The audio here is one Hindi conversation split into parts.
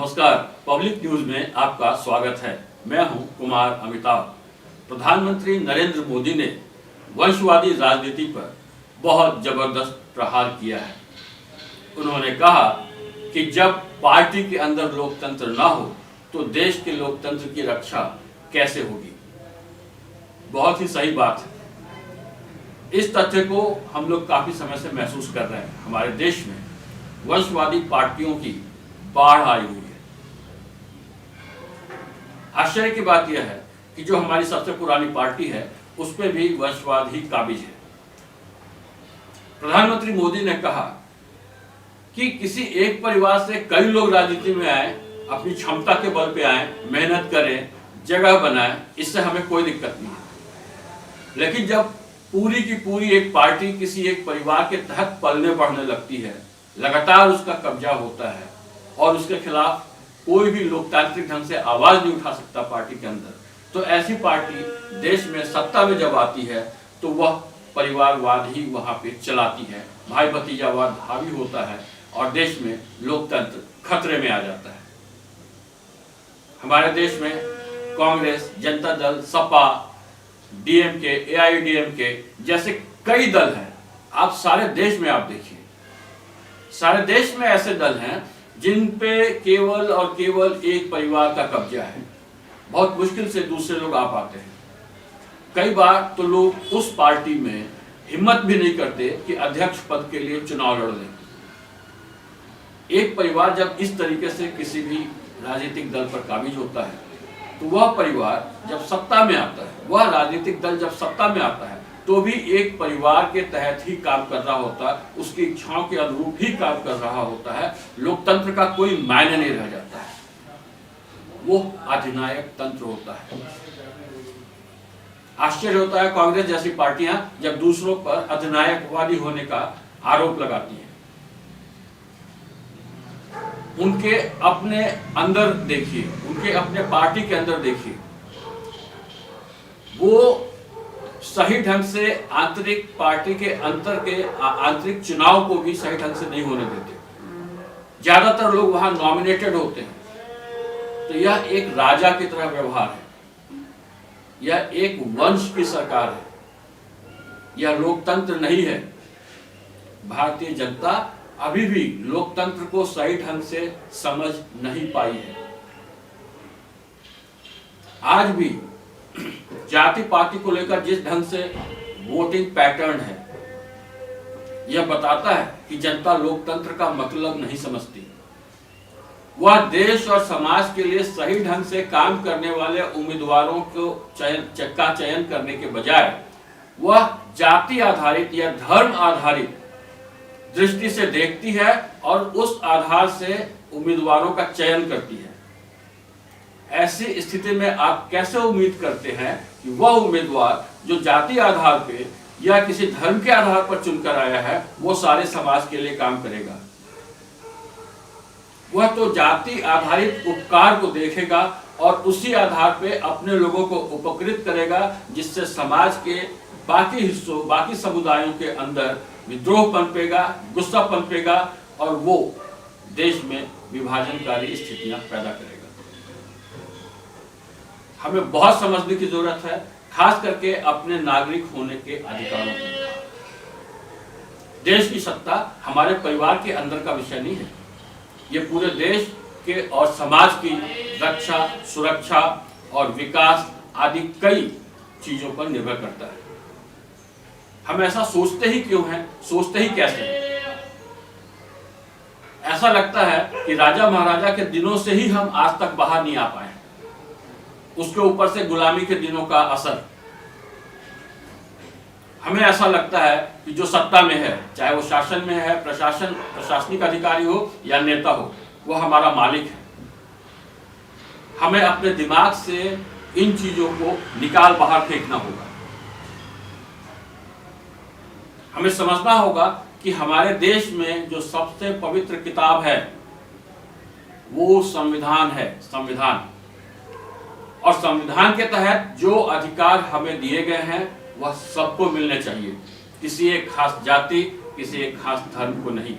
नमस्कार, पब्लिक न्यूज में आपका स्वागत है। मैं हूं कुमार अमिताभ। प्रधानमंत्री नरेंद्र मोदी ने वंशवादी राजनीति पर बहुत जबरदस्त प्रहार किया है। उन्होंने कहा कि जब पार्टी के अंदर लोकतंत्र ना हो तो देश के लोकतंत्र की रक्षा कैसे होगी। बहुत ही सही बात है। इस तथ्य को हम लोग काफी समय से महसूस कर रहे हैं। हमारे देश में वंशवादी पार्टियों की बाढ़ आई हुई है। आश्चर्य की बात यह है कि जो हमारी सबसे पुरानी पार्टी है उस पर भी वंशवाद ही काबिज है। प्रधानमंत्री मोदी ने कहा कि किसी एक परिवार से कई लोग राजनीति में आए, अपनी क्षमता के बल पे आए, मेहनत करें, जगह बनाएं, इससे हमें कोई दिक्कत नहीं है। लेकिन जब पूरी की पूरी एक पार्टी किसी एक परिवार के तहत पलने बढ़ने लगती है, लगातार उसका कब्जा होता है और उसके खिलाफ कोई भी लोकतांत्रिक ढंग से आवाज नहीं उठा सकता पार्टी के अंदर, तो ऐसी पार्टी देश में सत्ता में जब आती है तो वह परिवारवाद ही वहां पे चलाती है, भाई भतीजावाद हावी होता है और देश में लोकतंत्र खतरे में आ जाता है। हमारे देश में कांग्रेस, जनता दल, सपा, डीएमके, एआईडीएमके जैसे कई दल हैं। आप सारे देश में आप देखिए, सारे देश में ऐसे दल हैं जिन पे केवल और केवल एक परिवार का कब्जा है। बहुत मुश्किल से दूसरे लोग आ पाते हैं। कई बार तो लोग उस पार्टी में हिम्मत भी नहीं करते कि अध्यक्ष पद के लिए चुनाव लड़ लें। एक परिवार जब इस तरीके से किसी भी राजनीतिक दल पर काबिज होता है तो वह परिवार जब सत्ता में आता है, वह राजनीतिक दल जब सत्ता में आता है तो भी एक परिवार के तहत ही काम कर रहा होता है, उसकी इच्छाओं के अनुरूप ही काम कर रहा होता है। लोकतंत्र का कोई मायने नहीं रह जाता है, वो अधिनायक तंत्र होता है। आश्चर्य होता है कांग्रेस जैसी पार्टियां जब दूसरों पर अधिनायकवादी होने का आरोप लगाती हैं। उनके अपने अंदर देखिए, उनके अपने पार्टी के अंदर देखिए, वो सही ढंग से आंतरिक पार्टी के अंतर के आंतरिक चुनाव को भी सही ढंग से नहीं होने देते। ज्यादातर लोग वहां नॉमिनेटेड होते हैं। तो यह एक राजा की तरह व्यवहार है, यह एक वंश की सरकार है, यह लोकतंत्र नहीं है। भारतीय जनता अभी भी लोकतंत्र को सही ढंग से समझ नहीं पाई है। आज भी जाति पाति को लेकर जिस ढंग से वोटिंग पैटर्न है, यह बताता है कि जनता लोकतंत्र का मतलब नहीं समझती। वह देश और समाज के लिए सही ढंग से काम करने वाले उम्मीदवारों को चयन करने के बजाय वह जाति आधारित या धर्म आधारित दृष्टि से देखती है और उस आधार से उम्मीदवारों का चयन करती है। ऐसी स्थिति में आप कैसे उम्मीद करते हैं कि वह उम्मीदवार जो जाति आधार पे या किसी धर्म के आधार पर चुनकर आया है वो सारे समाज के लिए काम करेगा। वह तो जाति आधारित उपकार को देखेगा और उसी आधार पे अपने लोगों को उपकृत करेगा, जिससे समाज के बाकी हिस्सों, बाकी समुदायों के अंदर विद्रोह पनपेगा, गुस्सा पनपेगा और वो देश में विभाजनकारी स्थितियां पैदा करेगा। हमें बहुत समझने की जरूरत है, खास करके अपने नागरिक होने के अधिकारों को। देश की सत्ता हमारे परिवार के अंदर का विषय नहीं है, ये पूरे देश के और समाज की रक्षा, सुरक्षा और विकास आदि कई चीजों पर निर्भर करता है। हम ऐसा सोचते ही क्यों हैं, सोचते ही कैसे हैं? ऐसा लगता है कि राजा महाराजा के दिनों से ही हम आज तक बाहर नहीं आ पाए, उसके ऊपर से गुलामी के दिनों का असर। हमें ऐसा लगता है कि जो सत्ता में है, चाहे वो शासन में है, प्रशासनिक अधिकारी हो या नेता हो, वो हमारा मालिक है। हमें अपने दिमाग से इन चीजों को निकाल बाहर फेंकना होगा। हमें समझना होगा कि हमारे देश में जो सबसे पवित्र किताब है वो संविधान है, संविधान। और संविधान के तहत जो अधिकार हमें दिए गए हैं वह सबको मिलने चाहिए, किसी एक खास जाति, किसी एक खास धर्म को नहीं।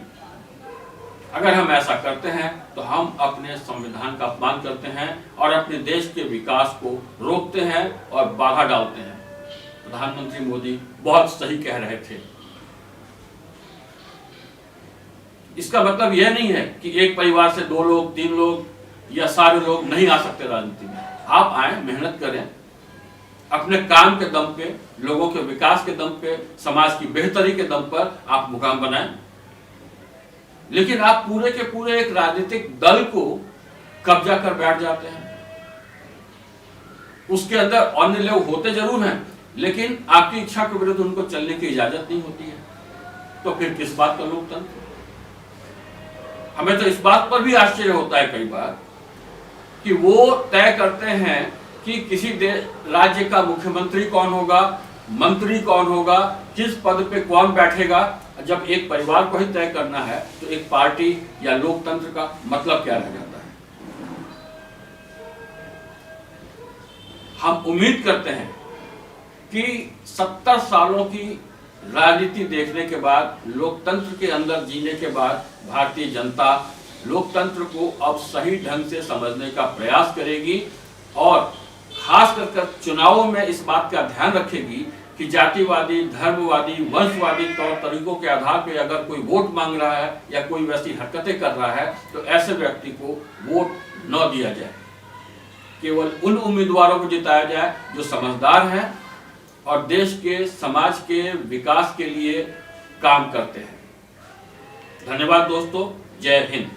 अगर हम ऐसा करते हैं तो हम अपने संविधान का अपमान करते हैं और अपने देश के विकास को रोकते हैं और बाधा डालते हैं। प्रधानमंत्री मोदी बहुत सही कह रहे थे। इसका मतलब यह नहीं है कि एक परिवार से 2 लोग, 3 लोग या सारे लोग नहीं आ सकते राजनीति में। आप आए, मेहनत करें, अपने काम के दम पे, लोगों के विकास के दम पे, समाज की बेहतरी के दम पर आप मुकाम बनाएं। लेकिन आप पूरे के पूरे एक राजनीतिक दल को कब्जा कर बैठ जाते हैं। उसके अंदर अन्य लोग होते जरूर हैं, लेकिन आपकी इच्छा के विरुद्ध उनको चलने की इजाजत नहीं होती है। तो फिर किस बात का लोकतंत्र? हमें तो इस बात पर भी आश्चर्य होता है कई बार कि वो तय करते हैं कि किसी राज्य का मुख्यमंत्री कौन होगा, मंत्री कौन होगा, किस पद पे कौन बैठेगा। जब एक परिवार को ही तय करना है तो एक पार्टी या लोकतंत्र का मतलब क्या रह जाता है? हम उम्मीद करते हैं कि 70 सालों की राजनीति देखने के बाद, लोकतंत्र के अंदर जीने के बाद, भारतीय जनता लोकतंत्र को अब सही ढंग से समझने का प्रयास करेगी और खास कर चुनावों में इस बात का ध्यान रखेगी कि जातिवादी, धर्मवादी, वंशवादी तौर तरीकों के आधार पर अगर कोई वोट मांग रहा है या कोई वैसी हरकतें कर रहा है तो ऐसे व्यक्ति को वोट न दिया जाए। केवल उन उम्मीदवारों को जिताया जाए जो समझदार हैं और देश के, समाज के विकास के लिए काम करते हैं। धन्यवाद दोस्तों, जय हिंद।